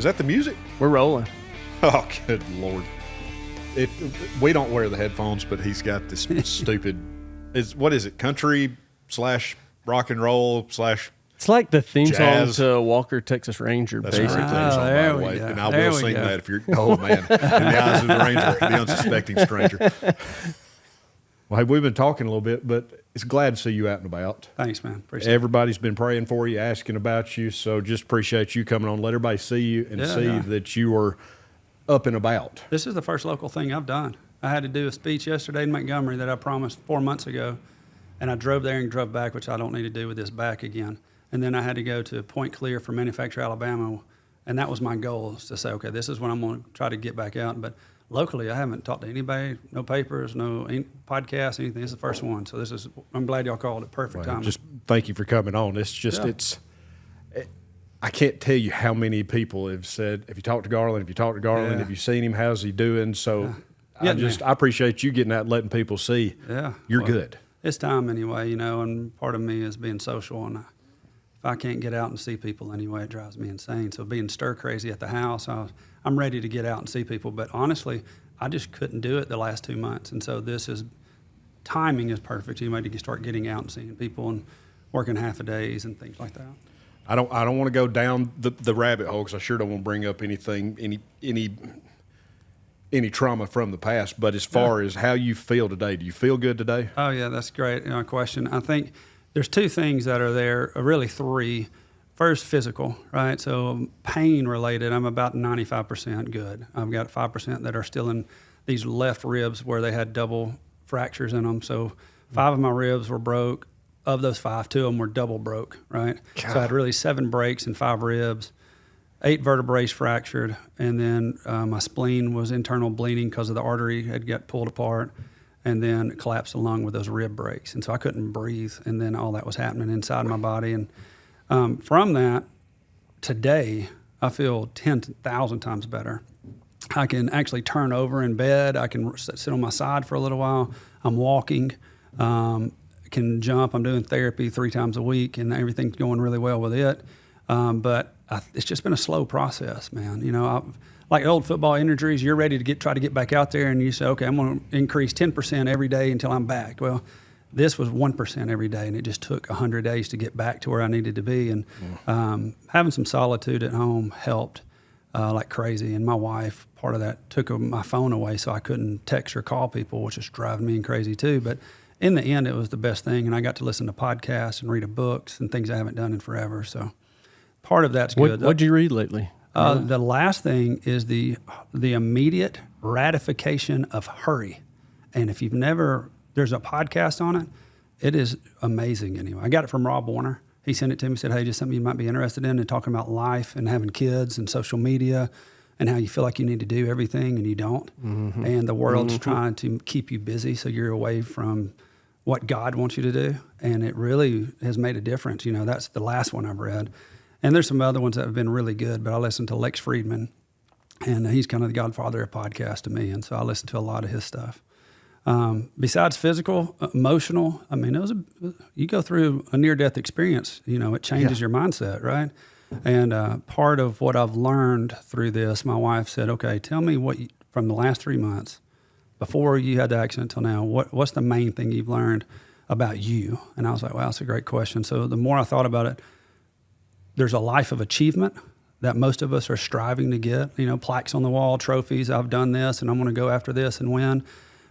Is that the music? We're rolling. Oh, good Lord. We don't wear the headphones, but he's got this stupid, what is it, country / rock and roll / It's like the theme jazz song to Walker, Texas Ranger, That's basically. a great theme song, by the way. And I will sing that if you're, oh man, in the eyes of the ranger, the unsuspecting stranger. Well, hey, we've been talking a little bit, but it's glad to see you out and about. Thanks, man. Appreciate Everybody's been praying for you, asking about you, so just appreciate you coming on. Let everybody see you and that you are up and about. This is the first local thing I've done. I had to do a speech yesterday in Montgomery that I promised 4 months ago, and I drove there and drove back, which I don't need to do with this back again. And then I had to go to Point Clear for Manufacture, Alabama, and that was my goal, is to say, okay, this is when I'm going to try to get back out. But locally, I haven't talked to anybody, no papers, no podcasts, anything. This is the first one. So I'm glad y'all called it perfect time. Just thank you for coming on. It's just, I can't tell you how many people have said, have you talked to Garlan? Have you seen him? How's he doing? So I appreciate you getting out and letting people see you're good. It's time anyway, and part of me is being social, and if I can't get out and see people anyway, it drives me insane. So being stir crazy at the house, I'm ready to get out and see people. But honestly, I just couldn't do it the last 2 months. And so timing is perfect. You might start getting out and seeing people and working half a days and things like that. I don't want to go down the rabbit hole because I sure don't want to bring up anything, any trauma from the past. But as far as how you feel today, do you feel good today? Oh, yeah, that's great question. I think there's two things that are there, really three. First, physical, right? So pain related, I'm about 95% good. I've got 5% that are still in these left ribs where they had double fractures in them. So 5 of my ribs were broke. Of those 5, 2 of them were double broke, right? God. So I had really 7 breaks in 5 ribs, 8 vertebrae fractured, and then my spleen was internal bleeding because of the artery had got pulled apart, and then collapsed the lung with those rib breaks. And so I couldn't breathe, and then all that was happening inside my body. And from that, today, I feel 10,000 times better. I can actually turn over in bed. I can sit on my side for a little while. I'm walking. Can jump. I'm doing therapy 3 times a week, and everything's going really well with it. But it's just been a slow process, man. Like old football injuries, you're ready to try to get back out there, and you say, okay, I'm going to increase 10% every day until I'm back. Well, this was 1% every day, and it just took 100 days to get back to where I needed to be. And having some solitude at home helped like crazy. And my wife, part of that, took my phone away so I couldn't text or call people, which is driving me crazy too. But in the end, it was the best thing, and I got to listen to podcasts and read books and things I haven't done in forever. So part of that's good. What'd you read lately? The last thing is the immediate ratification of hurry. And if you've never, there's a podcast on it. It is amazing anyway. I got it from Rob Warner. He sent it to me, said, hey, just something you might be interested in, and talking about life and having kids and social media and how you feel like you need to do everything and you don't. Mm-hmm. And the world's trying to keep you busy so you're away from what God wants you to do. And it really has made a difference. That's the last one I've read. And there's some other ones that have been really good, but I listened to Lex Friedman, and he's kind of the godfather of podcast to me. And so I listen to a lot of his stuff. Besides physical, emotional, I mean, you go through a near-death experience, it changes your mindset, right? And part of what I've learned through this, my wife said, okay, tell me from the last 3 months, before you had the accident till now, what's the main thing you've learned about you? And I was like, wow, that's a great question. So the more I thought about it, there's a life of achievement that most of us are striving to get, plaques on the wall, trophies, I've done this, and I'm going to go after this and win.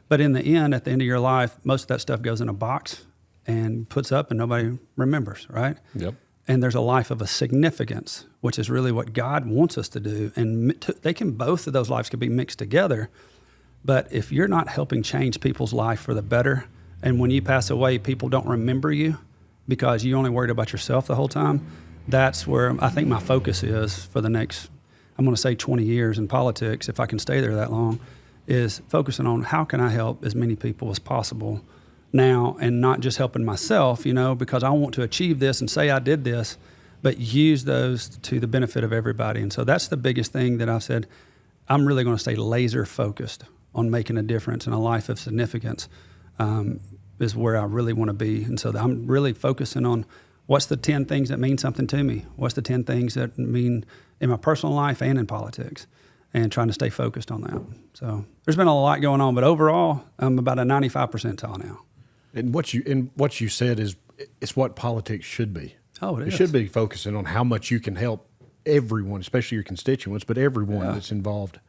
But in the end, at the end of your life, most of that stuff goes in a box and puts up and nobody remembers, right? Yep. And there's a life of a significance, which is really what God wants us to do. And both of those lives can be mixed together. But if you're not helping change people's life for the better, and when you pass away, people don't remember you because you only worried about yourself the whole time, that's where I think my focus is for the next, I'm going to say 20 years in politics, if I can stay there that long, is focusing on how can I help as many people as possible now, and not just helping myself, because I want to achieve this and say I did this, but use those to the benefit of everybody. And so that's the biggest thing that I've said, I'm really going to stay laser focused on making a difference in a life of significance, is where I really want to be. And so I'm really focusing on what's the 10 things that mean something to me? What's the 10 things that mean in my personal life and in politics? And trying to stay focused on that. So there's been a lot going on, but overall, I'm about a 95 percentile now. And what you said is it's what politics should be. Oh, it is. It should be focusing on how much you can help everyone, especially your constituents, but everyone that's involved.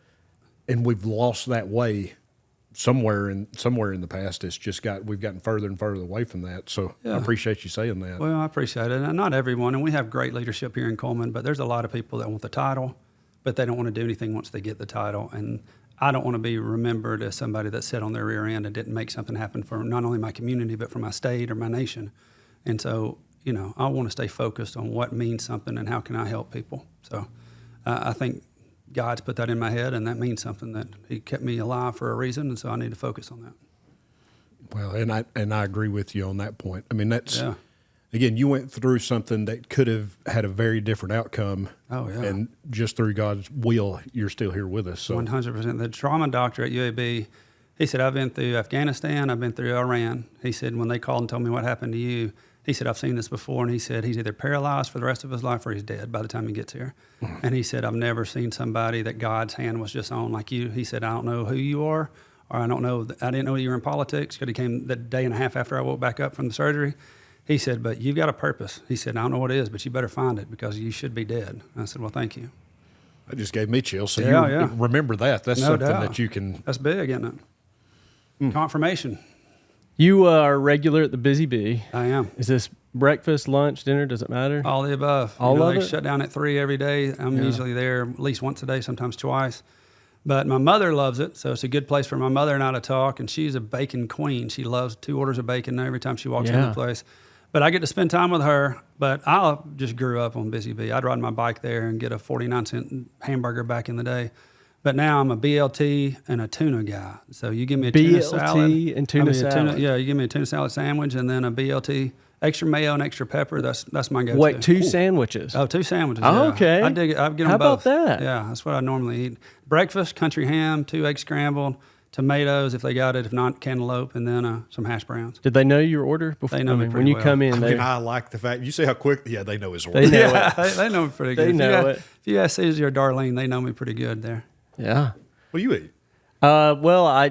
And we've lost that way somewhere in the past. It's just we've gotten further and further away from that. So I appreciate you saying that. Well, I appreciate it. And not everyone, and we have great leadership here in Coleman, but there's a lot of people that want the title, but they don't want to do anything once they get the title. And I don't want to be remembered as somebody that sat on their rear end and didn't make something happen for not only my community, but for my state or my nation. And so, I want to stay focused on what means something and how can I help people. So I think God's put that in my head, and that means something, that he kept me alive for a reason, and so I need to focus on that. Well, and I agree with you on that point. I mean, that's... Yeah. Again, you went through something that could have had a very different outcome. Oh, yeah. And just through God's will, you're still here with us. So 100%. The trauma doctor at UAB, he said, I've been through Afghanistan, I've been through Iran. He said, when they called and told me what happened to you, he said, I've seen this before. And he said, he's either paralyzed for the rest of his life or he's dead by the time he gets here. And he said, I've never seen somebody that God's hand was just on like you. He said, I don't know who you are, or I didn't know you were in politics, because he came the day and a half after I woke back up from the surgery. He said, but you've got a purpose. He said, I don't know what it is, but you better find it, because you should be dead. I said, well, thank you. That just gave me chills. So you remember that. That's something that you can... That's big, isn't it? Confirmation. You are a regular at the Busy Bee. I am. Is this breakfast, lunch, dinner? Does it matter? All the above. All of they it? shut down at 3 every day. I'm usually there at least once a day, sometimes twice. But my mother loves it, so it's a good place for my mother and I to talk, and she's a bacon queen. She loves 2 orders of bacon every time she walks in the place. But I get to spend time with her, but I just grew up on Busy Bee. I'd ride my bike there and get a 49-cent hamburger back in the day. But now I'm a BLT and a tuna guy. So you give me a tuna salad. BLT and tuna salad. You give me a tuna salad sandwich and then a BLT, extra mayo and extra pepper. That's my go-to. Wait, 2 sandwiches? Oh, 2 sandwiches. Oh, okay. I dig it. I get them How both. about that? Yeah, that's what I normally eat. Breakfast, country ham, 2 eggs scrambled, tomatoes if they got it, if not cantaloupe, and then some hash browns. Did they know your order before? They know me pretty when you well. come in. I like the fact you see how quick. Yeah, they know his order. They know it. They know me pretty good. They know it. If you ask Susie or Darlene, they know me pretty good there. Yeah. What do you eat? Well, I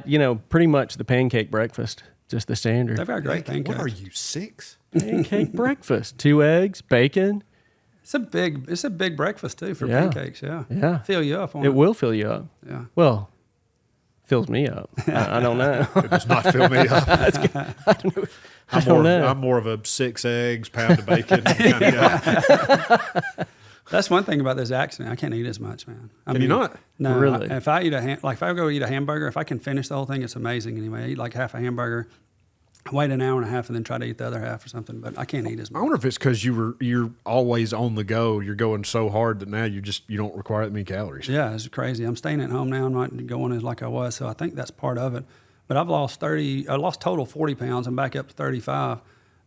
pretty much the pancake breakfast, just the standard. They've got great pancakes. What are you, 6? Pancake breakfast, 2 eggs, bacon. It's a big breakfast too for pancakes. Yeah. Yeah. Fill you up on it. It will fill you up. Yeah. Well, fills me up. I don't know. It does not fill me up. I don't know. I'm more of a 6 eggs, pound of bacon kind of guy. That's one thing about this accident. I can't eat as much, man. Can you not? No. Really? If I eat if I go eat a hamburger, if I can finish the whole thing, it's amazing. Anyway, I eat like half a hamburger, wait an hour and a half, and then try to eat the other half or something. But I can't eat as much. I wonder if it's because you're always on the go. You're going so hard that now you don't require that many calories. Yeah, it's crazy. I'm staying at home now. I'm not going as like I was, so I think that's part of it. But I lost total 40 pounds. I'm back up to 35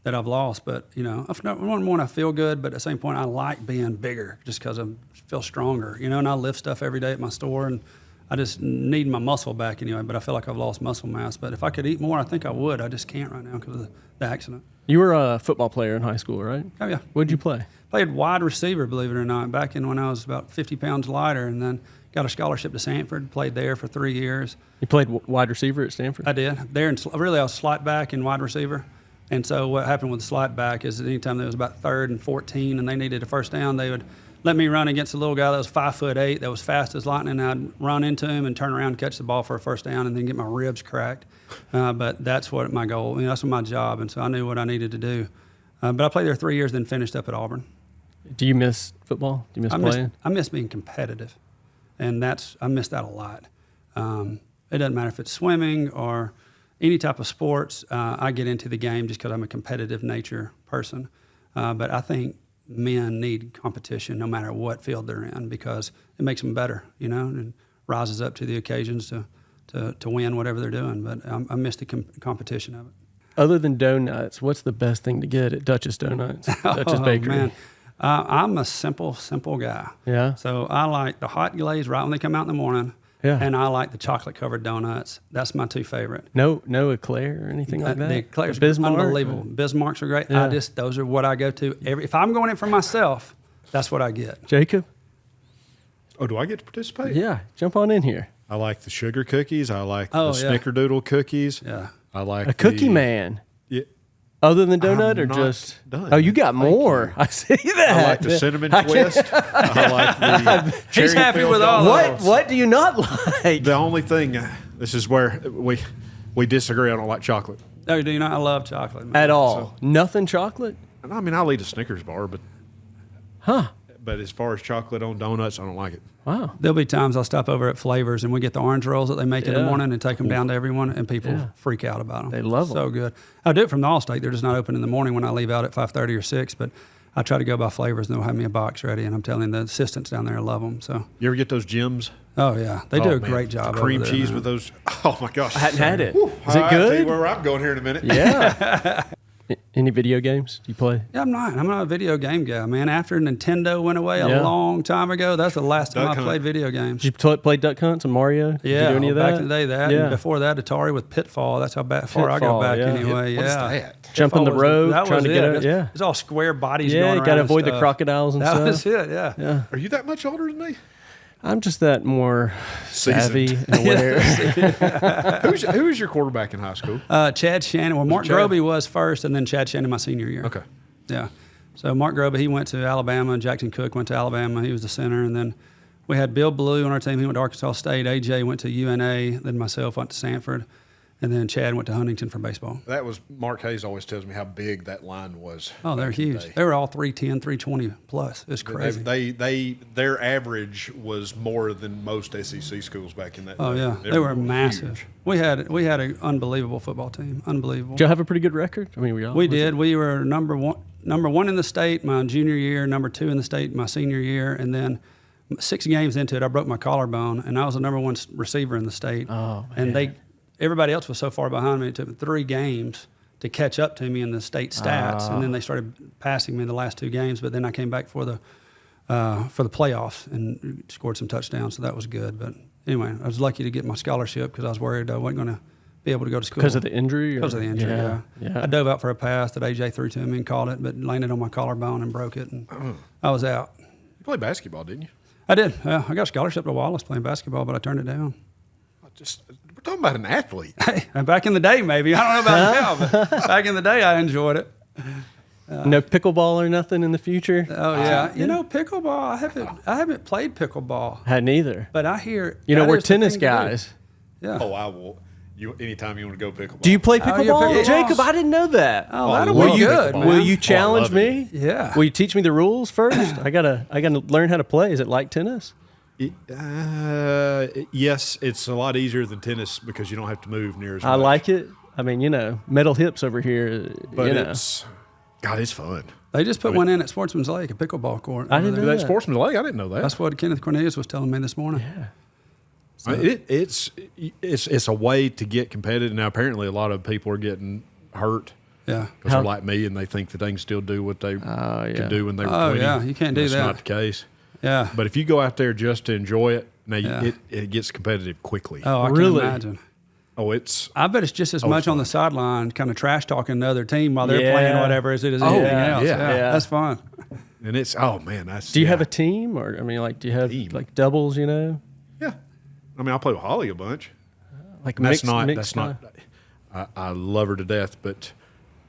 that I've lost. But, I feel good, but at the same point, I like being bigger just because I feel stronger, and I lift stuff every day at my store, and I just need my muscle back anyway, but I feel like I've lost muscle mass. But if I could eat more, I think I would. I just can't right now because of the accident. You were a football player in high school, right? Oh, yeah. What'd you play? Played wide receiver, believe it or not, back in when I was about 50 pounds lighter, and then got a scholarship to Stanford, played there for 3 years. You played wide receiver at Stanford? I did. There, I was slot back and wide receiver. And so what happened with the slot back is anytime there was about 3rd and 14 and they needed a first down, they would let me run against a little guy that was 5'8", that was fast as lightning. I'd run into him and turn around and catch the ball for a first down and then get my ribs cracked. But that's what my goal, that's my job. And so I knew what I needed to do. But I played there 3 years, then finished up at Auburn. Do you miss football? Do you miss playing? I miss being competitive. And I miss that a lot. It doesn't matter if it's swimming or any type of sports. I get into the game just because I'm a competitive nature person. But I think men need competition no matter what field they're in because it makes them better, and rises up to the occasions to win whatever they're doing. But I miss the competition of it. Other than Doughnuts, what's the best thing to get at Dutch's Doughnuts, Dutch's Bakery? Man. I'm a simple guy. Yeah. So I like the hot glaze right when they come out in the morning. Yeah. And I like the chocolate covered donuts. That's my two favorite. No eclair or anything like that? The eclairs The are Bismarck? unbelievable. Bismarcks are great. Yeah. Those are what I go to if I'm going in for myself, that's what I get. Jacob? Oh, do I get to participate? Yeah, jump on in here. I like the sugar cookies. I like Oh, the yeah. snickerdoodle cookies. Yeah. I like A cookie man. Yeah, Other than donut I'm or not just? done. Oh, you got Thank more. you. I see that. I like the cinnamon twist. I like the He's happy cherry-filled with all donuts. What do you not like? The only thing, this is where we disagree. I don't like chocolate. Oh, do you not? I love chocolate. Man. At all? Nothing chocolate? And I mean, I'll eat a Snickers bar, but as far as chocolate on donuts, I don't like it. Wow. There'll be times I'll stop over at Flavors and we get the orange rolls that they make in the morning and take them down to everyone, and people freak out about them. They love them. So good. I do it from the Allstate. They're just not open in the morning when I leave out at 5:30 or 6, but I try to go by Flavors and they'll have me a box ready, and I'm telling the assistants down there love them. So. You ever get those Jims? Oh, yeah. They do a man. great job. Cream over there, cheese man. with those. Oh, my gosh. I hadn't had it. Whew. Is it I'll tell you good? where I'm going here in a minute. Yeah. Any video games do you play? Yeah, I'm not a video game guy, man. After Nintendo went away Yeah. a long time ago, that's the last time Duck I Hunt. played video games. Did you play Duck Hunts and Mario? Did you do any of that? Back in the day, that. Yeah. And before that, Atari with Pitfall. That's how far I go Pitfall, back yeah. anyway. What is Yeah. that? Jump in the Pitfall was road, that trying was to get it. it. Yeah. It's all square bodies Yeah, going you around. got to and avoid the stuff. crocodiles and That stuff. was it, yeah. Yeah. Are you that much older than me? I'm just that more savvy and aware. Who was your quarterback in high school? Chad Shannon. Well, Mark Chad? Groby was first, and then Chad Shannon my senior year. Okay. Yeah. So Mark Groby, he went to Alabama. Jackson Cook went to Alabama. He was the center. And then we had Bill Blue on our team. He went to Arkansas State. AJ went to UNA. Then myself went to Sanford. And then Chad went to Huntington for baseball. That was Mark Hayes always tells me how big that line was. Oh, they're back in the huge. day. They were all 310, 320 plus. It's crazy. Their average was more than most SEC schools back in that Oh day. yeah, they were massive. huge. We had an unbelievable football team. Unbelievable. Did y'all have a pretty good record? I mean, We did. We were number one in the state my junior year, number 2 in the state my senior year, and then 6 games into it, I broke my collarbone, and I was the number 1 receiver in the state. Oh, and everybody else was so far behind me. It took 3 games to catch up to me in the state stats, and then they started passing me the last 2 games. But then I came back for the playoffs and scored some touchdowns, so that was good. But anyway, I was lucky to get my scholarship because I was worried I wasn't going to be able to go to school Because of the injury? Because of the injury, yeah. Yeah. I dove out for a pass that AJ threw to me and caught it, but landed on my collarbone and broke it, and I was out. You played basketball, didn't you? I did. I got a scholarship to Wallace playing basketball, but I turned it down. We're talking about an athlete. Hey, and back in the day, maybe. I don't know about now, but back in the day, I enjoyed it. No pickleball or nothing in the future? Oh yeah, pickleball. I haven't played pickleball, Hadn't either. but I hear We're that is the tennis thing to do. guys. Yeah. Oh, I will. Anytime you want to go pickleball. Do you play Oh, you're pickleball? pickleball? Jacob, I didn't know that. Oh, that'll I be love good. pickleball. Man. Will you challenge love it. me? Yeah. Will you teach me the rules first? I gotta learn how to play. Is it like tennis? Yes, it's a lot easier than tennis because you don't have to move near as much. I like it. I mean, metal hips over here. But you know. it's fun. They just put one in at Sportsman's Lake, a pickleball court. I over didn't there. know That's that. Sportsman's Lake. I didn't know that. That's what Kenneth Cornelius was telling me this morning. Yeah. It's a way to get competitive. Now, apparently, a lot of people are getting hurt Yeah. because they're like me and they think that they can still do what they could do when they were 20. yeah, you can't do That's that. not the case. Yeah. But if you go out there just to enjoy it, now Yeah. it gets competitive quickly. Oh, I Really? can imagine. Oh, it's I bet it's just as much on the sideline, kind of trash talking the other team while they're Yeah. playing whatever as it is anything yeah, else. yeah. That's fun. and it's oh man, that's. Do you have a team, or do you have Team. like doubles? Yeah, I mean, I play with Holly a bunch. Like And mixed, that's mixed not. I love her to death, but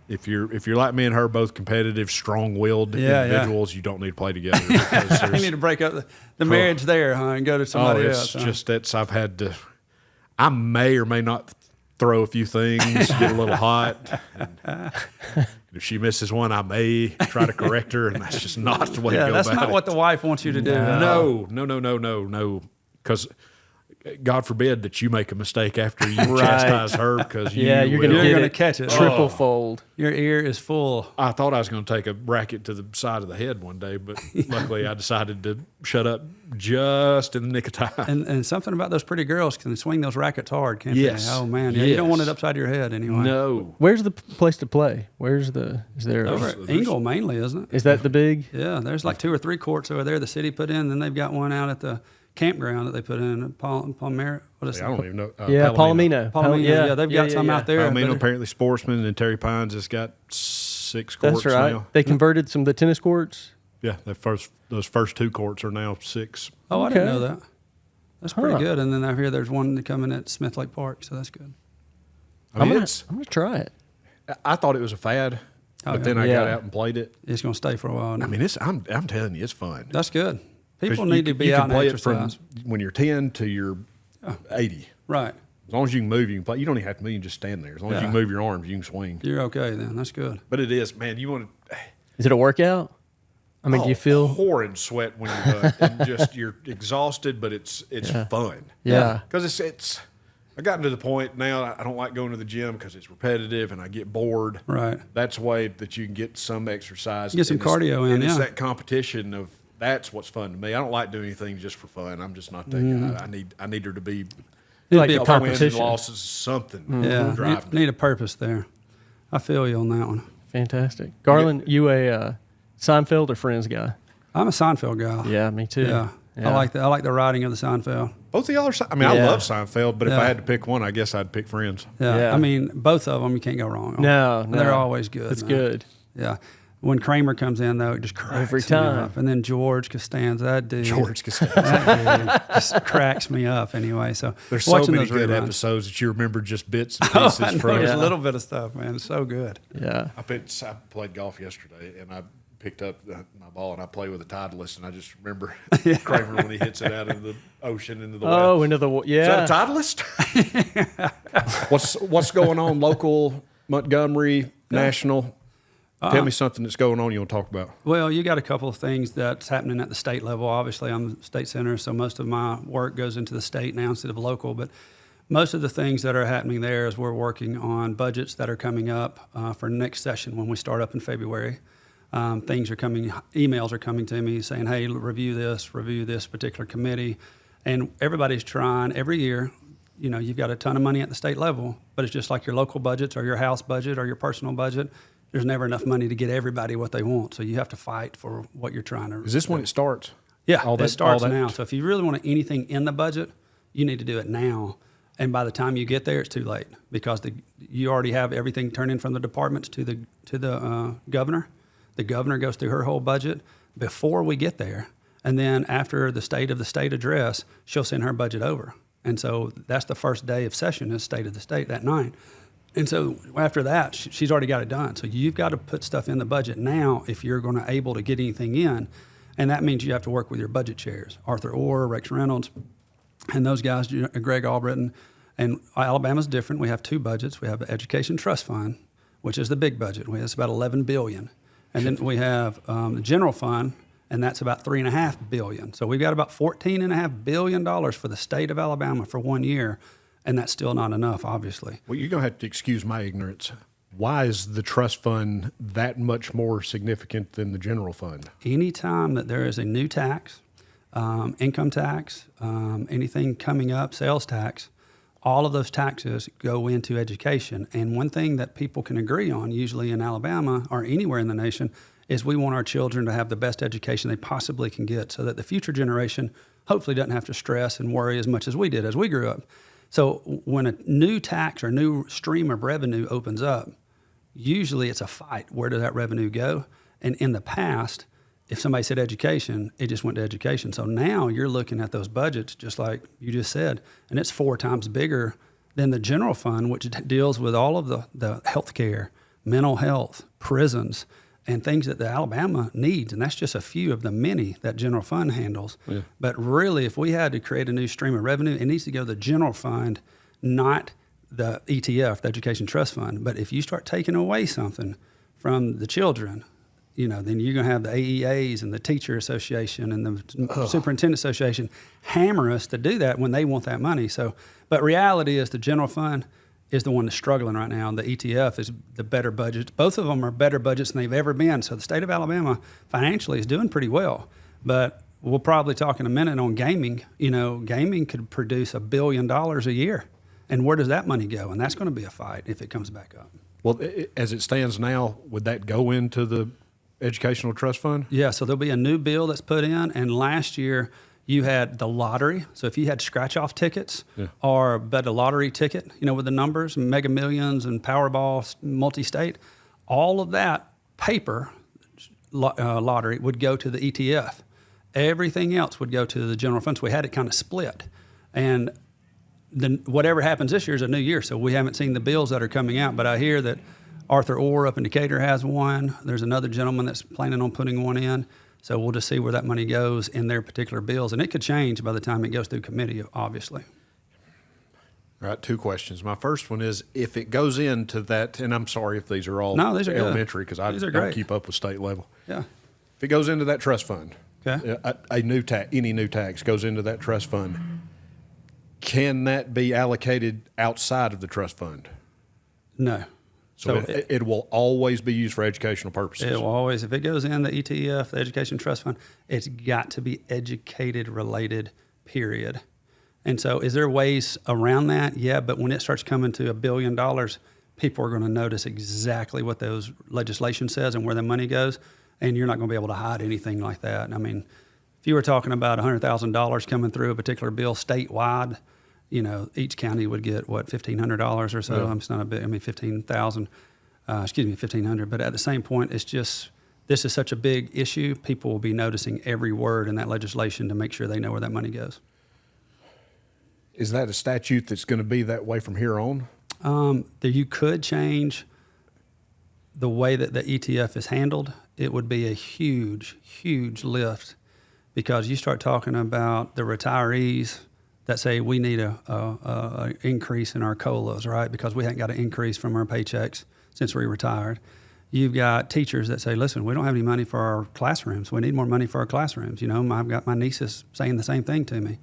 if you're like me and her, both competitive, strong-willed individuals, you don't need to play together. because You need to break up the marriage there, huh, and go to somebody it's else. just I've had to. I may or may not throw a few things, get a little hot. And if she misses one, I may try to correct her, and that's just not the way to go that's about not it. what the wife wants you to do. No. Because God forbid that you make a mistake after you chastise her because you're You're Get going to it. catch it. triple fold. Your ear is full. I thought I was going to take a racket to the side of the head one day, but luckily I decided to shut up just in the nick of time. And something about those pretty girls can swing those rackets hard, can't Yes. they? Oh, man. Yeah, you don't want it Yes. upside your head anyway. No. Where's the place to play? Is there? Over at Engle mainly, isn't it? Is that the big? Yeah, there's like 2 or 3 courts over there the city put in. Then they've got one out at the campground that they put in Palmyra. What is I don't even know. Palomino. Palomino. Yeah, they've got some out there. Palomino, apparently Sportsman, and Terry Pines has got 6 courts That's right. now. They converted some of the tennis courts. Yeah, those first 2 courts are now 6. Oh, I didn't know that. That's pretty Huh. good. And then I hear there's one coming at Smith Lake Park, so that's good. I mean, I'm gonna try it. I thought it was a fad, but then I got out and played it. It's going to stay for a while now. I mean, I'm telling you, it's fun. That's good. 'Cause People need to be out and play exercise. it from when you're 10 to you're 80. Right. As long as you can move, you can play. You don't even have to move. You can just stand there. As long as you can move your arms, you can swing. You're okay then. That's good. But it is, man. You want to. Is it a workout? I mean, do you feel? horrid sweat when you're done, and just you're exhausted, but it's fun. Yeah. Because it's. I gotten to the point now. I don't like going to the gym because it's repetitive and I get bored. Right. That's a way that you can get some exercise. Get some cardio in. And it's yeah. that competition of. That's what's fun to me. I don't like doing anything just for fun. I'm just not that guy. I need there to be. You like be the a Wins and competition? losses, something. Yeah. Driving. Need a purpose there. I feel you on that one. Fantastic. Garlan, you a Seinfeld or Friends guy? I'm a Seinfeld guy. Yeah, me too. Yeah. Yeah. I like the writing of the Seinfeld. Both of y'all are. I mean, I Yeah. love Seinfeld, but if Yeah. I had to pick one, I guess I'd pick Friends. Yeah. Yeah. I mean, both of them you can't go wrong on. No, They're no. always good. It's man. good. Yeah. When Kramer comes in, though, it just cracks Every me time. up. And then George Costanza, that dude. George Costanza. That dude just cracks me up anyway. So There's so watching many those good reruns. episodes that you remember just bits and Oh, pieces I know, from. there's Yeah. a little bit of stuff, man. It's so good. Yeah. I played golf yesterday, and I picked up my ball, and I play with a Titleist, and I just remember Kramer when he hits it out into the ocean, into the well. Oh, into the yeah. Is that a Titleist? What's going on local, Montgomery, national? Tell me something that's going on you want to talk about. Well, you got a couple of things that's happening at the state level. Obviously, I'm the state senator, so most of my work goes into the state now instead of local. But most of the things that are happening there is we're working on budgets that are coming up for next session when we start up in February. Emails are coming to me saying, hey, review this particular committee. And everybody's trying every year. You know, you've got a ton of money at the state level, but it's just like your local budgets or your house budget or your personal budget. There's never enough money to get everybody what they want. So you have to fight for what you're trying to. Is this when it starts? Yeah, All it that- starts all that- now. So if you really want anything in the budget, you need to do it now. And by the time you get there, it's too late because you already have everything turned in from the departments to the governor. The governor goes through her whole budget before we get there. And then after the state of the state address, she'll send her budget over. And so that's the first day of session is state of the state that night. And so after that, she's already got it done. So you've got to put stuff in the budget now if you're going to able to get anything in. And that means you have to work with your budget chairs, Arthur Orr, Rex Reynolds, and those guys, Greg Albritton. And Alabama's different. We have 2 budgets. We have the Education Trust Fund, which is the big budget. It's about $11 billion. And then we have the General Fund, and that's about $3.5 billion. So we've got about $14.5 billion for the state of Alabama for 1 year. And that's still not enough, obviously. Well, you're going to have to excuse my ignorance. Why is the trust fund that much more significant than the general fund? Anytime that there is a new tax, income tax, anything coming up, sales tax, all of those taxes go into education. And one thing that people can agree on, usually in Alabama or anywhere in the nation, is we want our children to have the best education they possibly can get so that the future generation hopefully doesn't have to stress and worry as much as we did as we grew up. So when a new tax or new stream of revenue opens up, usually it's a fight. Where does that revenue go? And in the past, if somebody said education, it just went to education. So now you're looking at those budgets, just like you just said, and it's 4 times bigger than the general fund, which deals with all of the health care, mental health, prisons, and things that the Alabama needs. And that's just a few of the many that general fund handles. Yeah. But really, if we had to create a new stream of revenue, it needs to go to the general fund, not the ETF, the Education Trust Fund. But if you start taking away something from the children, then you're going to have the AEAs and the Teacher Association and the Superintendent Association hammer us to do that when they want that money. So, but reality is the general fund is the one that's struggling right now. And the ETF is the better budget. Both of them are better budgets than they've ever been. So the state of Alabama financially is doing pretty well. But we'll probably talk in a minute on gaming. Gaming could produce $1 billion a year. And where does that money go? And that's going to be a fight if it comes back up. Well, as it stands now, would that go into the Educational Trust Fund? Yeah, so there'll be a new bill that's put in. And last year, You had the lottery. So if you had scratch-off tickets or bet a lottery ticket, with the numbers, Mega Millions and Powerball, multi-state, all of that paper lottery would go to the ETF. Everything else would go to the general fund. So we had it kind of split. And then whatever happens this year is a new year. So we haven't seen the bills that are coming out. But I hear that Arthur Orr up in Decatur has one. There's another gentleman that's planning on putting one in. So we'll just see where that money goes in their particular bills. And it could change by the time it goes through committee, obviously. All right, 2 questions. My first one is, if it goes into that, and I'm sorry if these are all these are elementary because I don't keep up with state level. Yeah. If it goes into that trust fund, okay, any new tax goes into that trust fund, can that be allocated outside of the trust fund? No. So it will always be used for educational purposes. It will always, if it goes in the ETF, the Education Trust Fund, it's got to be educated related, period. And so is there ways around that? Yeah, but when it starts coming to $1 billion, people are going to notice exactly what those legislation says and where the money goes, and you're not going to be able to hide anything like that. I mean, if you were talking about $100,000 coming through a particular bill statewide, each county would get $1,500 or so. Yeah. It's not a bit. 15,000. $1,500. But at the same point, it's just this is such a big issue. People will be noticing every word in that legislation to make sure they know where that money goes. Is that a statute that's going to be that way from here on? You could change the way that the ETF is handled. It would be a huge, huge lift because you start talking about the retirees that say we need a increase in our COLAs, right? Because we haven't got an increase from our paychecks since we retired. You've got teachers that say, listen, we don't have any money for our classrooms. We need more money for our classrooms. I've got my nieces saying the same thing to me.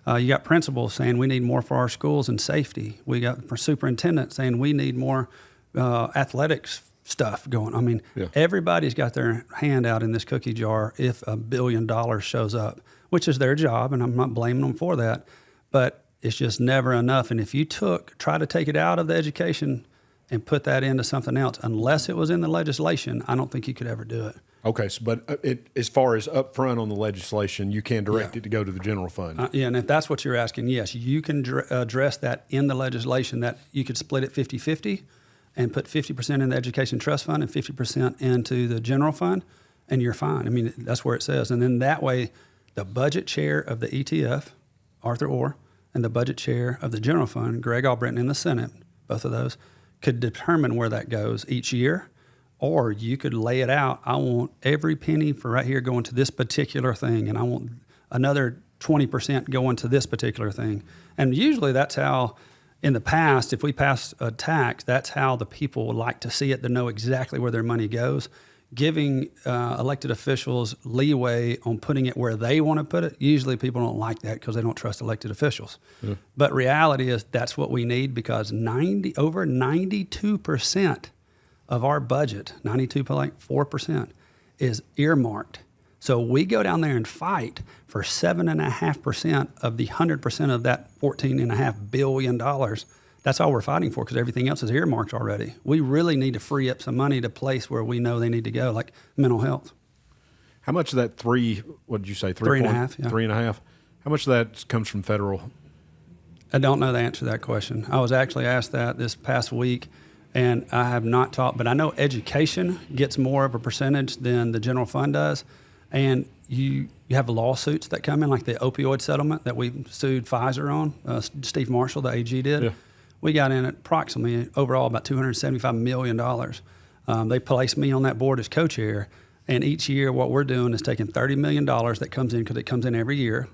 You got principals saying we need more for our schools and safety. We got superintendents saying we need more athletics stuff going. I mean, everybody's got their hand out in this cookie jar if $1 billion shows up, which is their job, and I'm not blaming them for that. But it's just never enough. And if you try to take it out of the education and put that into something else, unless it was in the legislation, I don't think you could ever do it. Okay, but as far as up front on the legislation, you can direct it to go to the general fund. And if that's what you're asking, yes, you can address that in the legislation, that you could split it 50-50 and put 50% in the education trust fund and 50% into the general fund, and you're fine. I mean, that's where it says. And then that way, the budget chair of the ETF, Arthur Orr, and the budget chair of the general fund, Greg Albritton in the Senate, both of those, could determine where that goes each year. Or you could lay it out. I want every penny for right here going to this particular thing, and I want another 20% going to this particular thing. And usually that's how, in the past, if we pass a tax, that's how the people would like to see it, to know exactly where their money goes. Giving elected officials leeway on putting it where they want to put it, usually people don't like that because they don't trust elected officials. Yeah. But reality is that's what we need, because over 92% of our budget, 92.4%, is earmarked. So we go down there and fight for 7.5% of the 100% of that $14.5 billion. That's all we're fighting for, because everything else is earmarked already. We really need to free up some money to place where we know they need to go, like mental health. How much of that what did you say? 3.5, yeah. 3.5. How much of that comes from federal? I don't know the answer to that question. I was actually asked that this past week, and I have not talked, but I know education gets more of a percentage than the general fund does. And you have lawsuits that come in, like the opioid settlement that we sued Pfizer on. Steve Marshall, the AG, did. Yeah. We got in approximately overall about $275 million. They placed me on that board as co-chair. And each year what we're doing is taking $30 million that comes in, because it comes in every year,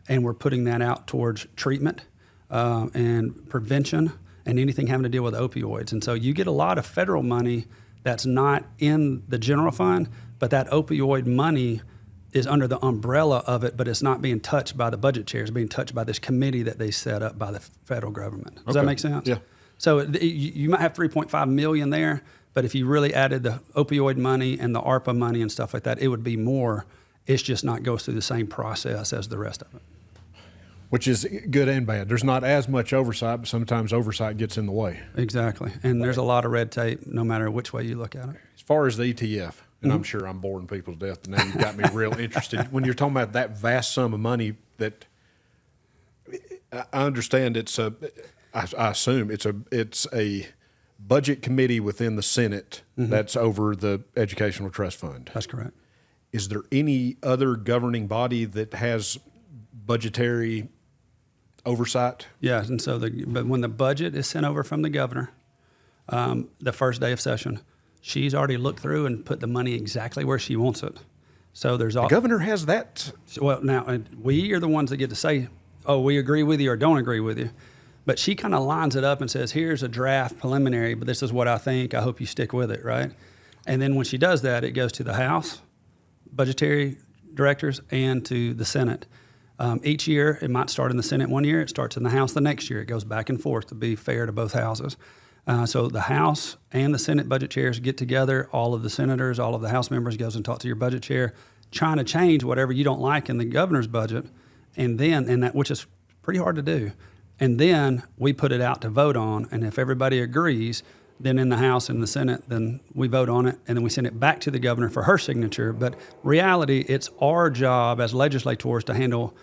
and we're putting that out towards treatment and prevention and anything having to deal with opioids. And so you get a lot of federal money that's not in the general fund, but that opioid money is under the umbrella of it, but it's not being touched by the budget chairs. It's being touched by this committee that they set up by the federal government. Does that make sense? Yeah. So you might have $3.5 million there, but if you really added the opioid money and the ARPA money and stuff like that, it would be more. It's just not goes through the same process as the rest of it. Which is good and bad. There's not as much oversight, but sometimes oversight gets in the way. Exactly. And there's a lot of red tape no matter which way you look at it. As far as the ETF, and I'm sure I'm boring people to death, but now you've got me real interested. When you're talking about that vast sum of money that I understand I assume it's a budget committee within the Senate that's over the Educational Trust Fund. That's correct. Is there any other governing body that has budgetary oversight? Yeah, and so but when the budget is sent over from the governor, the first day of session, she's already looked through and put the money exactly where she wants it. So there's The governor has that. well, now we are the ones that get to say, oh, we agree with you or don't agree with you. But she kind of lines it up and says, here's a draft preliminary, but this is what I think. I hope you stick with it, right? And then when she does that, it goes to the House budgetary directors and to the Senate. Each year, it might start in the Senate one year, it starts in the House the next year. It goes back and forth to be fair to both houses. So the House and the Senate budget chairs get together, all of the senators, all of the House members goes and talk to your budget chair, trying to change whatever you don't like in the governor's budget, which is pretty hard to do. And then we put it out to vote on, and if everybody agrees, then in the House and the Senate, then we vote on it, and then we send it back to the governor for her signature. But reality, it's our job as legislators to handle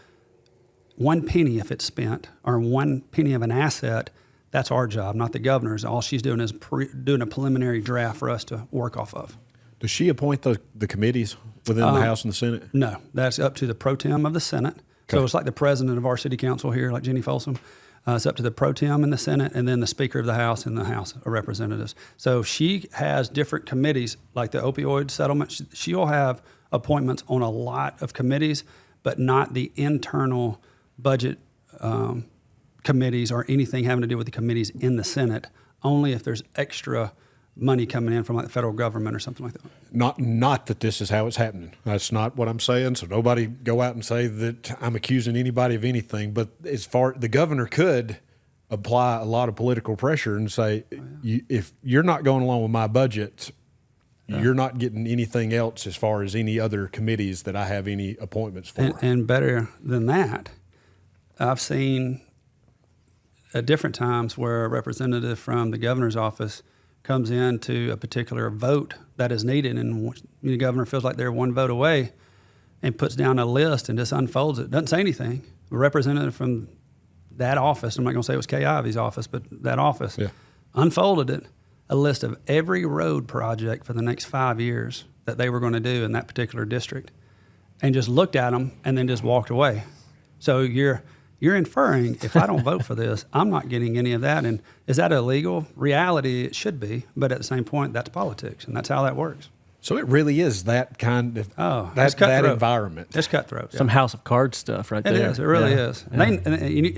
one penny if it's spent, or one penny of an asset. That's our job, not the governor's. All she's doing is doing a preliminary draft for us to work off of. Does she appoint the committees within the House and the Senate? No, that's up to the pro tem of the Senate. So it's like the president of our city council here, like Jenny Folsom. It's up to the pro tem in the Senate, and then the Speaker of the House and the House of Representatives. So she has different committees, like the opioid settlement. She'll have appointments on a lot of committees, but not the internal budget committees or anything having to do with the committees in the Senate, only if there's extra money coming in from like the federal government or something like that. Not that this is how it's happening. That's not what I'm saying. So nobody go out and say that I'm accusing anybody of anything. But as far the governor could apply a lot of political pressure and say, if you're not going along with my budget, you're not getting anything else as far as any other committees that I have any appointments for. And better than that, I've seen at different times where a representative from the governor's office comes into a particular vote that is needed, and the governor feels like they're one vote away and puts down a list and just unfolds it. Doesn't say anything. A representative from that office, I'm not going to say it was Kay Ivey's office, but that office, unfolded it, a list of every road project for the next 5 years that they were going to do in that particular district, and just looked at them and then just walked away. So you're inferring, if I don't vote for this, I'm not getting any of that. And is that illegal? Reality, it should be. But at the same point, that's politics, and that's how that works. So it really is that kind of that environment. It's cutthroat. Some House of Cards stuff right there. It is. It really is. Yeah. And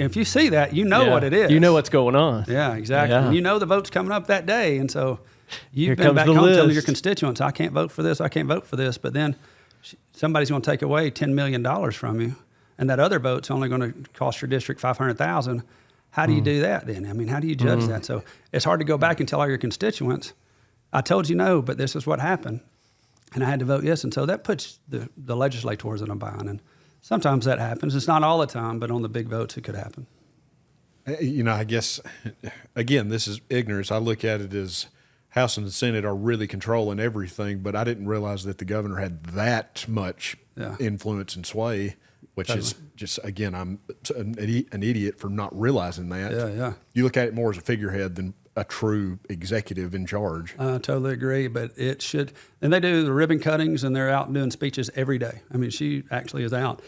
if you see that, you know what it is. You know what's going on. Yeah, exactly. Yeah. And you know the vote's coming up that day. And so you've Here been back comes the home telling list. your constituents, I can't vote for this, I can't vote for this. But then somebody's going to take away $10 million from you, and that other vote's only going to cost your district $500,000. How do you do that then? I mean, how do you judge that? So it's hard to go back and tell all your constituents, I told you no, but this is what happened. And I had to vote yes. And so that puts the legislators in a bind. And sometimes that happens. It's not all the time, but on the big votes, it could happen. I guess, again, this is ignorance. I look at it as House and the Senate are really controlling everything, but I didn't realize that the governor had that much influence and sway, which is just, again, I'm an idiot for not realizing that. Yeah. You look at it more as a figurehead than a true executive in charge. I totally agree, but it should. And they do the ribbon cuttings, and they're out doing speeches every day. I mean, she actually is out.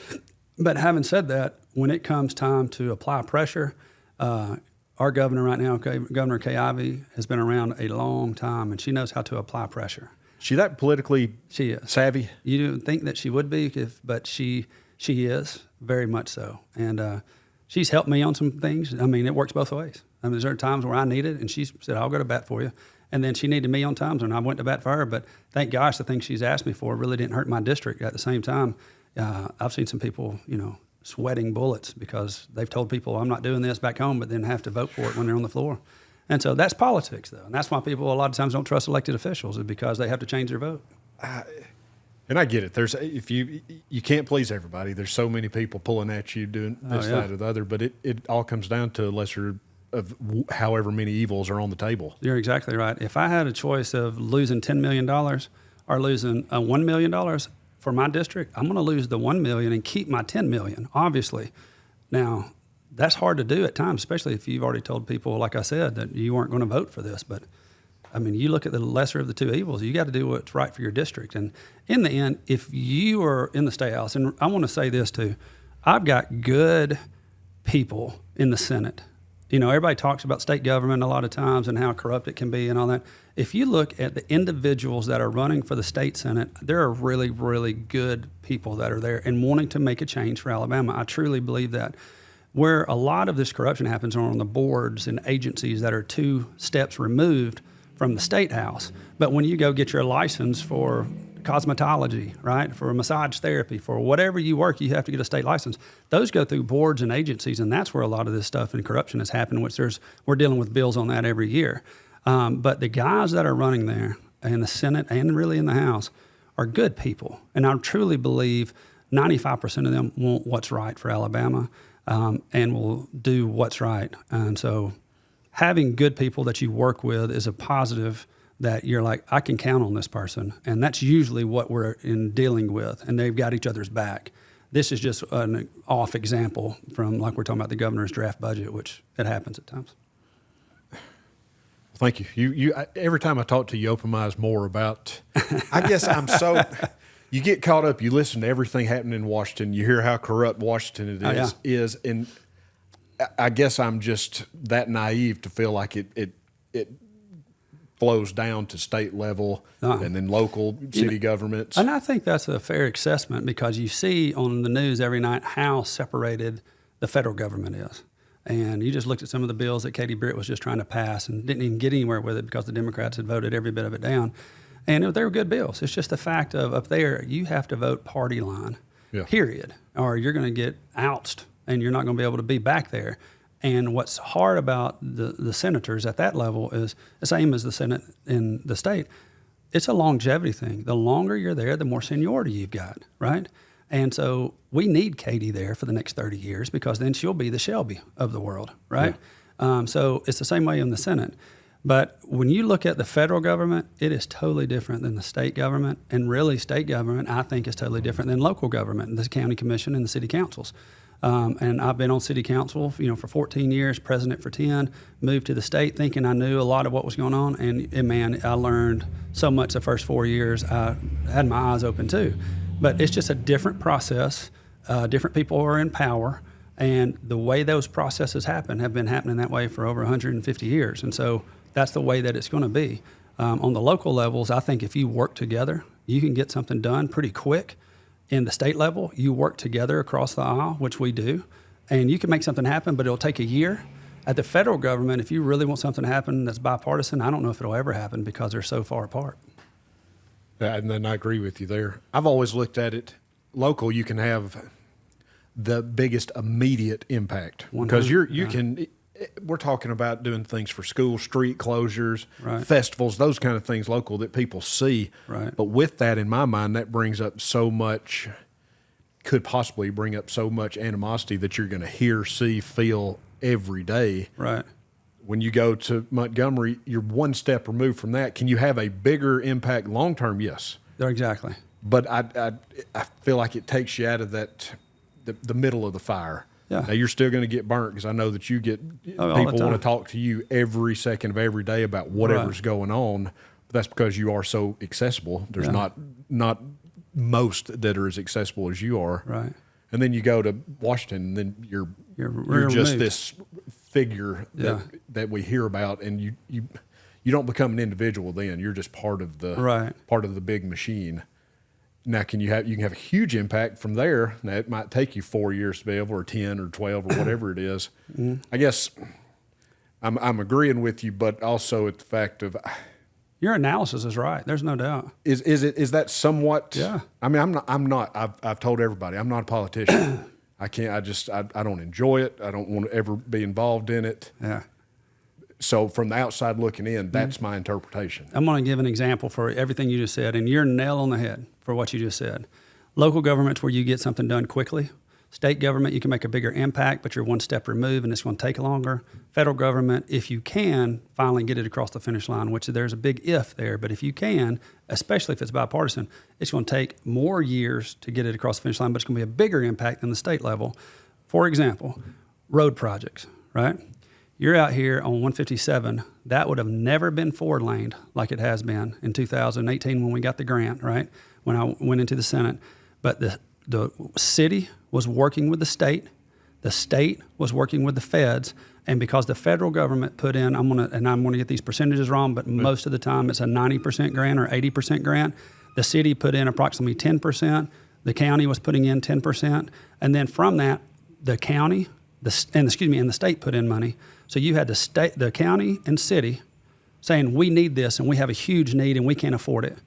But having said that, when it comes time to apply pressure, our governor right now, Governor Kay Ivey, has been around a long time, and she knows how to apply pressure. She that politically savvy? You don't think that she would be, but she is, very much so. And she's helped me on some things. I mean, it works both ways. I mean, there are times where I need it, and she said, I'll go to bat for you. And then she needed me on times, and I went to bat for her. But thank gosh, the things she's asked me for really didn't hurt my district. At the same time, I've seen some people, sweating bullets because they've told people, I'm not doing this back home, but then have to vote for it when they're on the floor. And so that's politics, though. And that's why people a lot of times don't trust elected officials, is because they have to change their vote. And I get it. If you can't please everybody. There's so many people pulling at you doing this, that, or the other. But it all comes down to a lesser of however many evils are on the table. You're exactly right. If I had a choice of losing $10 million are losing $1 million for my district, I'm going to lose the $1 million and keep my $10 million, obviously. Now, that's hard to do at times, especially if you've already told people, like I said, that you weren't going to vote for this. But, I mean, you look at the lesser of the two evils. You got to do what's right for your district. And in the end, if you are in the State House, and I want to say this too, I've got good people in the Senate. You know, everybody talks about state government a lot of times and how corrupt it can be and all that. If you look at the individuals that are running for the state Senate, there are really, really good people that are there and wanting to make a change for Alabama. I truly believe that. Where a lot of this corruption happens are on the boards and agencies that are 2 steps removed from the State House. But when you go get your license for cosmetology, right, for massage therapy, for whatever you work, you have to get a state license. Those go through boards and agencies, and that's where a lot of this stuff and corruption has happened, which we're dealing with bills on that every year. But the guys that are running there in the Senate and really in the House are good people. And I truly believe 95% of them want what's right for Alabama. And will do what's right. And so having good people that you work with is a positive that you're like, I can count on this person. And that's usually what we're in dealing with. And they've got each other's back. This is just an off example from, like we're talking about the governor's draft budget, which it happens at times. Thank you. Every time I talk to you, open my eyes more about, I guess I'm so... You get caught up. You listen to everything happening in Washington. You hear how corrupt Washington is, and I guess I'm just that naive to feel like it flows down to state level and then local city governments. And I think that's a fair assessment because you see on the news every night how separated the federal government is. And you just looked at some of the bills that Katie Britt was just trying to pass and didn't even get anywhere with it because the Democrats had voted every bit of it down. And they were good bills. It's just the fact of up there, you have to vote party line, period, or you're going to get ousted and you're not going to be able to be back there. And what's hard about the senators at that level is the same as the Senate in the state. It's a longevity thing. The longer you're there, the more seniority you've got, right? And so we need Katie there for the next 30 years because then she'll be the Shelby of the world, right? Yeah. So it's the same way in the Senate. But when you look at the federal government, it is totally different than the state government. And really, state government, I think, is totally different than local government, the county commission and the city councils. And I've been on city council, for 14 years, president for 10, moved to the state thinking I knew a lot of what was going on. And man, I learned so much the first 4 years. I had my eyes open too. But it's just a different process. Different people are in power. And the way those processes happen have been happening that way for over 150 years. And so that's the way that it's going to be. On the local levels, I think if you work together, you can get something done pretty quick. In the state level, you work together across the aisle, which we do, and you can make something happen, but it'll take a year. At the federal government, if you really want something to happen that's bipartisan, I don't know if it'll ever happen because they're so far apart. And then I agree with you there. I've always looked at it, local, you can have the biggest immediate impact because we're talking about doing things for school, street closures, festivals, those kind of things local that people see. Right. But with that in my mind, that brings up could possibly bring up so much animosity that you're going to hear, see, feel every day. Right. When you go to Montgomery, you're one step removed from that. Can you have a bigger impact long term? Yes. Exactly. But I feel like it takes you out of that the middle of the fire. Yeah. Now, you're still going to get burnt because I know that you get people want to talk to you every second of every day about whatever's going on. But that's because you are so accessible. There's not most that are as accessible as you are. Right. And then you go to Washington, and then you're just this figure that we hear about, and you don't become an individual then. You're just part of the big machine. Now, you can have a huge impact from there. Now, it might take you 4 years to be able, or 10 or 12 or whatever it is. Mm-hmm. I guess I'm agreeing with you, but also at the fact of your analysis is right. There's no doubt. Is that somewhat? Yeah. I mean, I'm not. I've told everybody I'm not a politician. I can't. I don't enjoy it. I don't want to ever be involved in it. Yeah. So from the outside looking in, that's my interpretation. I'm going to give an example for everything you just said, and you're nail on the head for what you just said. Local government's where you get something done quickly. State government, you can make a bigger impact, but you're one step removed and it's going to take longer. Federal government, if you can finally get it across the finish line, which there's a big if there, but if you can, especially if it's bipartisan, it's going to take more years to get it across the finish line, but it's going to be a bigger impact than the state level. For example, road projects, right? You're out here on 157. That would have never been four-laned like it has been in 2018 when we got the grant, right? When I went into the Senate. But the city was working with the state was working with the feds, and because the federal government put in, I'm gonna get these percentages wrong, but most of the time it's a 90% grant or 80% grant. The city put in approximately 10%. The county was putting in 10%, and then from that, the county, and the state put in money. So you had the county and city saying, we need this, and we have a huge need, and we can't afford it.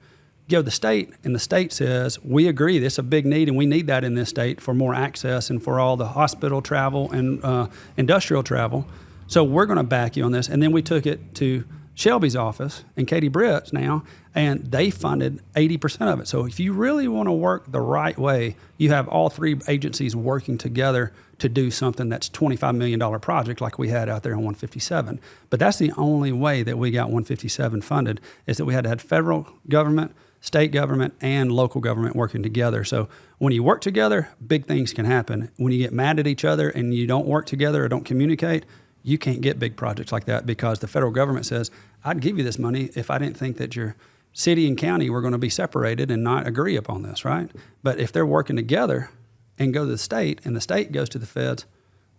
Go to the state, and the state says, we agree, this is a big need, and we need that in this state for more access and for all the hospital travel and industrial travel. So we're going to back you on this. And then we took it to Shelby's office and Katie Britt's now, and they funded 80% of it. So if you really want to work the right way, you have all three agencies working together to do something that's $25 million project like we had out there on 157. But that's the only way that we got 157 funded, is that we had to have federal government, state government, and local government working together. So when you work together, big things can happen. When you get mad at each other and you don't work together or don't communicate, you can't get big projects like that, because the federal government says, I'd give you this money if I didn't think that your city and county were going to be separated and not agree upon this, right? But if they're working together and go to the state and the state goes to the feds,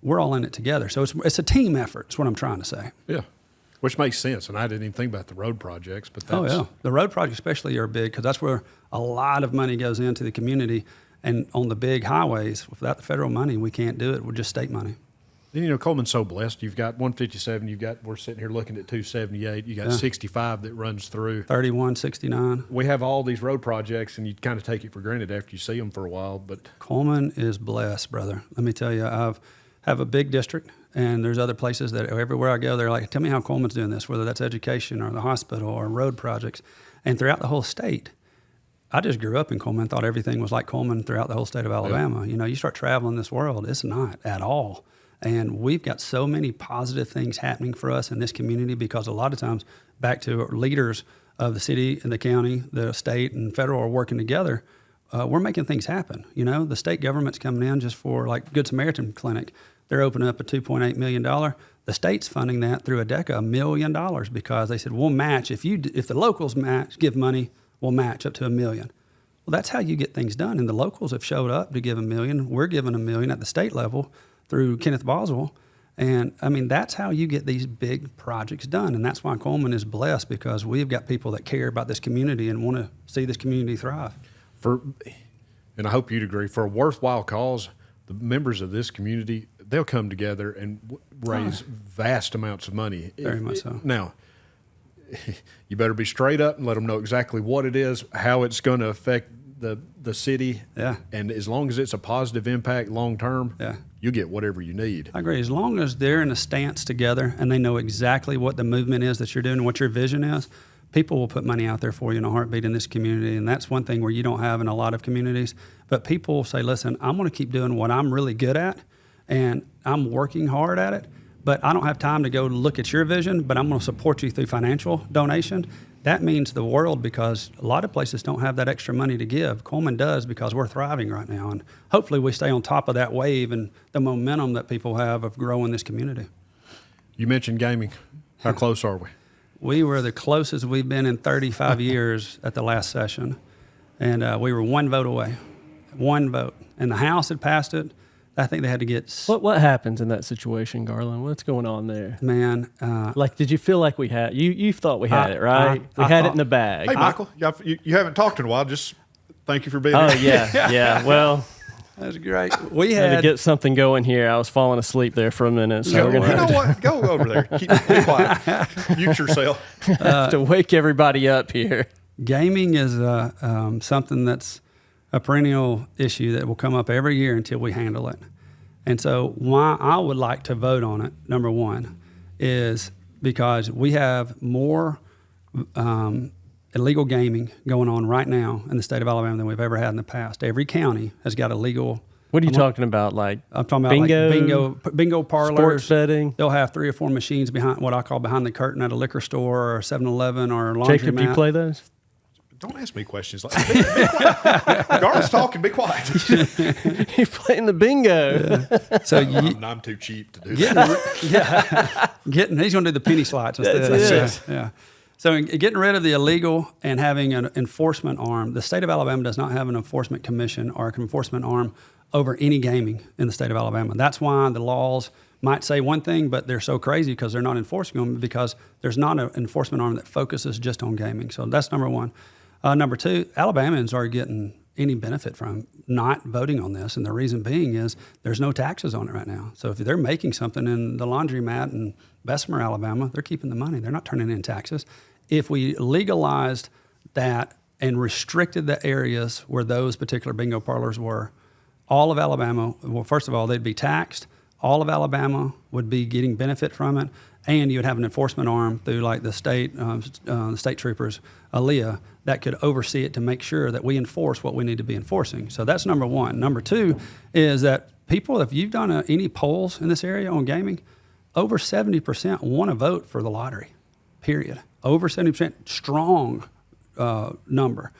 we're all in it together. So it's a team effort, is what I'm trying to say. Yeah, which makes sense. And I didn't even think about the road projects, but that's... Oh, yeah. The road projects especially are big, because that's where a lot of money goes into the community. And on the big highways, without the federal money, we can't do it. We're just state money. And, you know, Coleman's so blessed. You've got 157. We're sitting here looking at 278. You got 65 that runs through. 31, 69. We have all these road projects, and you kind of take it for granted after you see them for a while. But Coleman is blessed, brother. Let me tell you, I have a big district, and there's other places that everywhere I go, they're like, tell me how Coleman's doing this, whether that's education or the hospital or road projects. And throughout the whole state, I just grew up in Coleman, thought everything was like Coleman throughout the whole state of Alabama. Yeah. You know, you start traveling this world, it's not at all. And we've got so many positive things happening for us in this community, because a lot of times, back to leaders of the city and the county, the state and federal are working together, we're making things happen. You know, the state government's coming in just for, like, Good Samaritan Clinic. They're opening up a $2.8 million. The state's funding that through ADECA, $1 million, because they said, we'll match. If the locals give money, we'll match up to $1 million. Well, that's how you get things done. And the locals have showed up to give $1 million. We're giving $1 million at the state level through Kenneth Boswell. And I mean, that's how you get these big projects done. And that's why Coleman is blessed, because we've got people that care about this community and want to see this community thrive. And I hope you'd agree, for a worthwhile cause, the members of this community, they'll come together and raise vast amounts of money. Very much so. Now, you better be straight up and let them know exactly what it is, how it's going to affect the city. Yeah. And as long as it's a positive impact long term, you get whatever you need. I agree. As long as they're in a stance together and they know exactly what the movement is that you're doing and what your vision is, people will put money out there for you in a heartbeat in this community. And that's one thing where you don't have in a lot of communities. But people will say, listen, I'm going to keep doing what I'm really good at, and I'm working hard at it, but I don't have time to go look at your vision, but I'm going to support you through financial donation. That means the world, because a lot of places don't have that extra money to give. Coleman does, because we're thriving right now. And hopefully we stay on top of that wave and the momentum that people have of growing this community. You mentioned gaming. How close are we? We were the closest we've been in 35 years at the last session. And we were one vote away. One vote. And the House had passed it. I think they had to get... What happens in that situation, Garlan? What's going on there? Man. Like, did you feel like we had... You thought we had it, right? We had it in the bag. Hey, Michael, you haven't talked in a while. Just thank you for being here. Oh, yeah, yeah. Well... That's great. We had to get something going here. I was falling asleep there for a minute. So we're gonna have what? Go over there. Be quiet. Mute yourself. Have to wake everybody up here. Gaming is something that's a perennial issue that will come up every year until we handle it. And so why I would like to vote on it, number one, is because we have more illegal gaming going on right now in the state of Alabama than we've ever had in the past. Every county has got illegal What are you talking about? Like I'm talking about bingo, like bingo parlors. sports betting? They'll have 3 or 4 machines behind what I call behind the curtain at a liquor store or 7-Eleven or a laundromat. Jacob, do you play those? Don't ask me questions like that. Garlan's talking. Be quiet. You're playing the bingo. Yeah. So I'm too cheap to do that. he's going to do the penny slots instead. That's it. Yeah. So getting rid of the illegal and having an enforcement arm. The state of Alabama does not have an enforcement commission or an enforcement arm over any gaming in the state of Alabama. That's why the laws might say one thing, but they're so crazy because they're not enforcing them, because there's not an enforcement arm that focuses just on gaming. So that's number one. Number two, Alabamians are getting any benefit from not voting on this, and the reason being is there's no taxes on it right now. So if they're making something in the laundromat in Bessemer, Alabama, they're keeping the money. They're not turning in taxes. If we legalized that and restricted the areas where those particular bingo parlors were, all of Alabama, well, first of all, they'd be taxed. All of Alabama would be getting benefit from it, and you would have an enforcement arm through like the state troopers, ALEA, that could oversee it to make sure that we enforce what we need to be enforcing. So that's number one. Number two is that people, if you've done any polls in this area on gaming, over 70% want to vote for the lottery, period. Over 70%, strong number.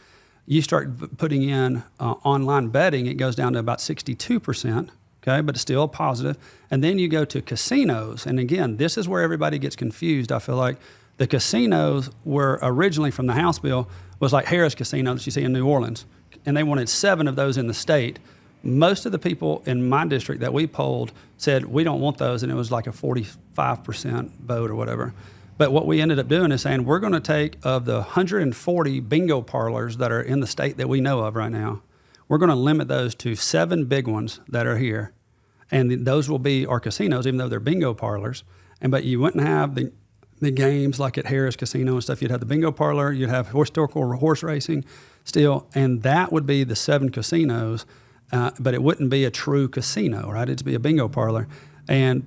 You start putting in online betting, it goes down to about 62%. Okay, but it's still positive. And then you go to casinos. And again, this is where everybody gets confused. I feel like the casinos were originally from the House bill was like Harris Casino that you see in New Orleans. And they wanted 7 of those in the state. Most of the people in my district that we polled said, we don't want those. And it was like a 45% vote or whatever. But what we ended up doing is saying, we're going to take of the 140 bingo parlors that are in the state that we know of right now, we're going to limit those to 7 big ones that are here. And those will be our casinos, even though they're bingo parlors. But you wouldn't have the games like at Harris Casino and stuff. You'd have the bingo parlor, you'd have historical horse racing still, and that would be the 7 casinos, but it wouldn't be a true casino, right? It'd be a bingo parlor. And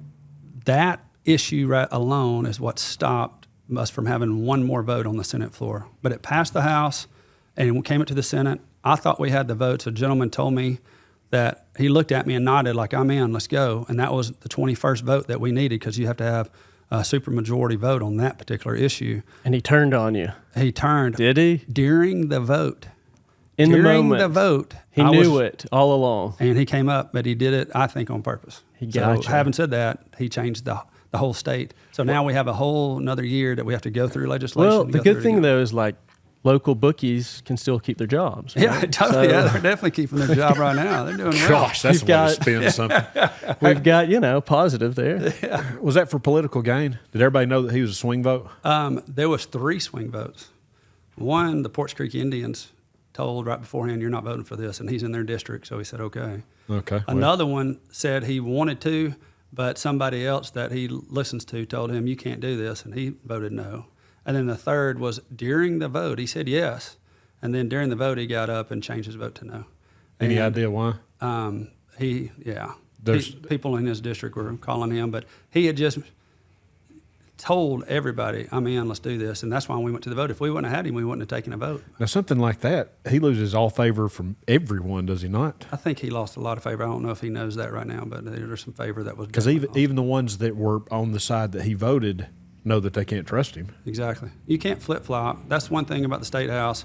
that issue right alone is what stopped us from having one more vote on the Senate floor. But it passed the House and came it to the Senate. I thought we had the votes. A gentleman told me that he looked at me and nodded like, I'm in, let's go. And that was the 21st vote that we needed, because you have to have a supermajority vote on that particular issue. And he turned on you. He turned. Did he? During the vote. In the moment. During the vote. He knew it all along. And he came up, but he did it, I think, on purpose. He got So having said that, he changed the whole state. So now we have a whole another year that we have to go through legislation. Well, the good thing, though, is like local bookies can still keep their jobs. Right? Yeah, totally. So, yeah, they're definitely keeping their job right now. They're doing well. Gosh, that's the way to spin something. We've got, positive there. Yeah. Was that for political gain? Did everybody know that he was a swing vote? There was 3 swing votes. One, the Porch Creek Indians told right beforehand, you're not voting for this, and he's in their district, so he said, okay. Okay. Another one said he wanted to, but somebody else that he listens to told him, you can't do this, and he voted no. And then the third was during the vote, he said yes. And then during the vote, he got up and changed his vote to no. Any idea why? People in his district were calling him, but he had just told everybody, I'm in, let's do this. And that's why we went to the vote. If we wouldn't have had him, we wouldn't have taken a vote. Now, something like that, he loses all favor from everyone, does he not? I think he lost a lot of favor. I don't know if he knows that right now, but there's some favor that was. Because even the ones that were on the side that he voted know that they can't trust him. Exactly. You can't flip-flop. That's one thing about the State House.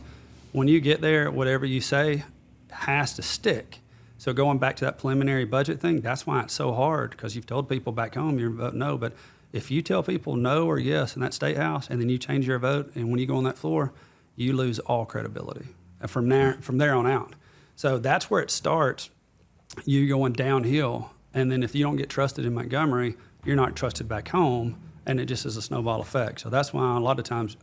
When you get there, whatever you say has to stick. So going back to that preliminary budget thing, that's why it's so hard, because you've told people back home you're voting no. But if you tell people no or yes in that State House, and then you change your vote, and when you go on that floor, you lose all credibility from there on out. So that's where it starts. You going downhill, and then if you don't get trusted in Montgomery, you're not trusted back home. And it just is a snowball effect. So that's why a lot of times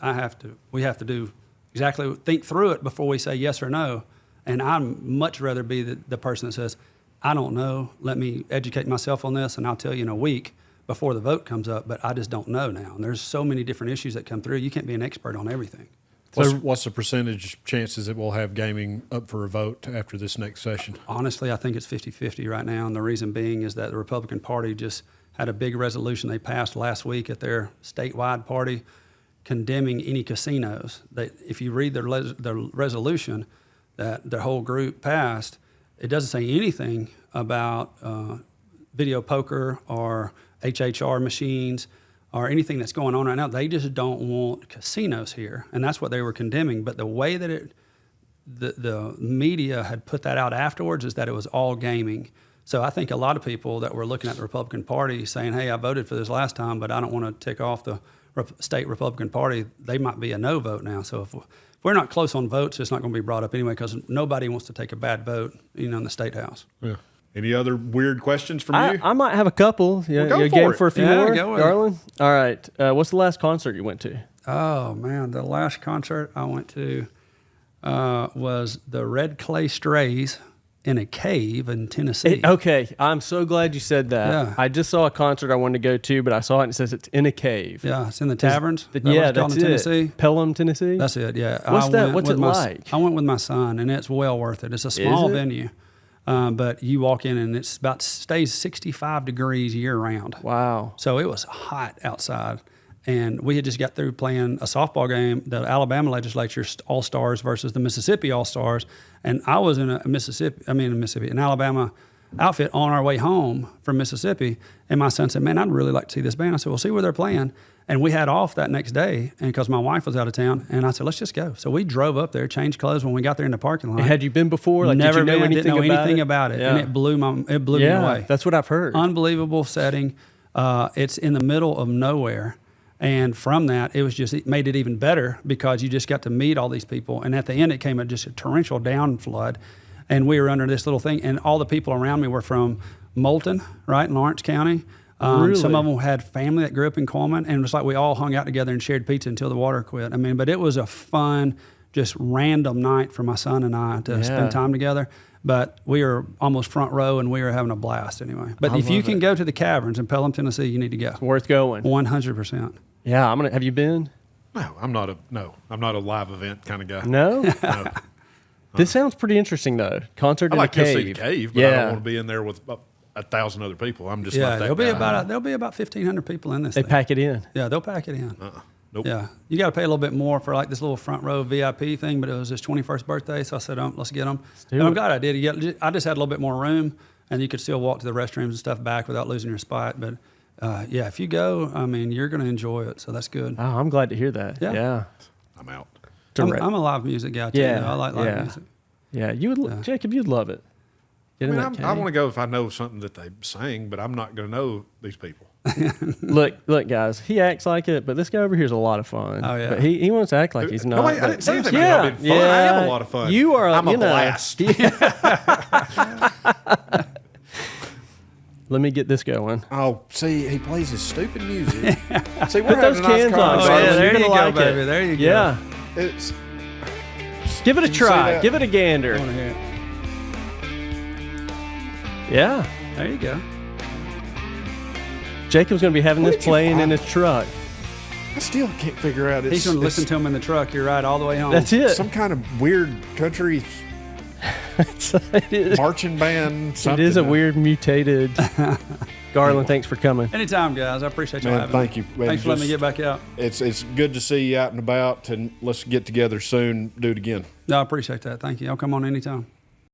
we have to do exactly, think through it before we say yes or no. And I'd much rather be the person that says, I don't know, let me educate myself on this, and I'll tell you in a week before the vote comes up, but I just don't know now. And there's so many different issues that come through. You can't be an expert on everything. What's the percentage chances that we'll have gaming up for a vote after this next session? Honestly, I think it's 50-50 right now. And the reason being is that the Republican Party just had a big resolution they passed last week at their statewide party condemning any casinos. If you read the resolution that their whole group passed, it doesn't say anything about video poker or HHR machines or anything that's going on right now. They just don't want casinos here, and that's what they were condemning. But the way that the media had put that out afterwards is that it was all gaming. So I think a lot of people that were looking at the Republican Party saying, hey, I voted for this last time, but I don't want to tick off the state Republican Party, they might be a no vote now. So if we're not close on votes, it's not going to be brought up anyway because nobody wants to take a bad vote, in the State House. Yeah. Any other weird questions from you? I might have a couple. Yeah, Well, go you for game it. for a few Yeah, more, go with it. Garlan? All right. What's the last concert you went to? Oh, man, the last concert I went to was the Red Clay Strays in a cave in Tennessee. Okay, I'm so glad you said that. Yeah. I just saw a concert I wanted to go to, but I saw it and it says it's in a cave. Yeah, it's in the taverns. Yeah, that's in Tennessee. it. Pelham, Tennessee? That's it, yeah. What's that? went What's with it my- like? I went with my son, and it's well worth it. It's a small it? venue, but you walk in, and it's stays 65 degrees year round. Wow. So it was hot outside. And we had just got through playing a softball game, the Alabama Legislature All-Stars versus the Mississippi All-Stars. And I was in an Alabama outfit on our way home from Mississippi. And my son said, man, I'd really like to see this band. I said, well, see where they're playing. And we had off that next day and because my wife was out of town. And I said, let's just go. So we drove up there, changed clothes when we got there in the parking lot. Had you been before? Like, Never did you know been, anything didn't know about anything it? about it. Yeah. And it blew me away. That's what I've heard. Unbelievable setting. It's in the middle of nowhere. And from that, it made it even better because you just got to meet all these people. And at the end, it came just a torrential down flood. And we were under this little thing. And all the people around me were from Moulton, right, in Lawrence County. Really? Some of them had family that grew up in Coleman. And it was like we all hung out together and shared pizza until the water quit. But it was a fun, just random night for my son and I to spend time together. But we were almost front row, and we were having a blast anyway. But if you can go to the Caverns in Pelham, Tennessee, you need to go. It's worth going. 100%. Yeah, have you been? No, I'm not a live event kind of guy. No? No. This sounds pretty interesting, though. Concert I in like a to cave. see the cave, but I don't want to be in there with 1,000 other people. I'm just not that there'll guy. be about 1,500 people in this. They thing. pack it in. Yeah, they'll pack it in. Nope. Yeah, you got to pay a little bit more for like this little front row VIP thing, but it was his 21st birthday, so I said, let's get him. do And I'm it. glad I did. I just had a little bit more room, and you could still walk to the restrooms and stuff back without losing your spot. But yeah, if you go, you're going to enjoy it, so that's good. Oh, I'm glad to hear that. Yeah. Yeah. I'm out. I'm a live music guy too. Yeah, though. I like live yeah. music. Yeah, Jacob, you'd love it. Get in that cave. I want to go if I know something that they sang, but I'm not going to know these people. Look, guys, he acts like it, but this guy over here is a lot of fun. Oh, yeah. But he wants to act like he's not. No, wait, I but- didn't say anything yeah, about being fun. I have a lot of fun. You are. I'm a you know, blast. Let me get this going. Oh, see, he plays his stupid music. See, we're Put those having a nice cans on, Oh, conversation. yeah, Garlan. there You're you gonna go, like baby. it. There you go. Yeah. It's Give it a Did you see try. that? Give it a gander. I wanna hear it. Yeah. There you go. Jacob's going to be having Where this did you playing in find- his truck. I still can't figure out. He's going to listen to him in the truck. You're right, all the way home. That's it. some kind of weird country it is. marching band. It Something. is a weird mutated. Garlan, thanks for coming. Anytime, guys. I appreciate you Man, having thank me. you. Man, Thanks for letting me just- get back out. It's good to see you out and about, and let's get together soon. Do it again. No, I appreciate that. Thank you. I'll come on anytime.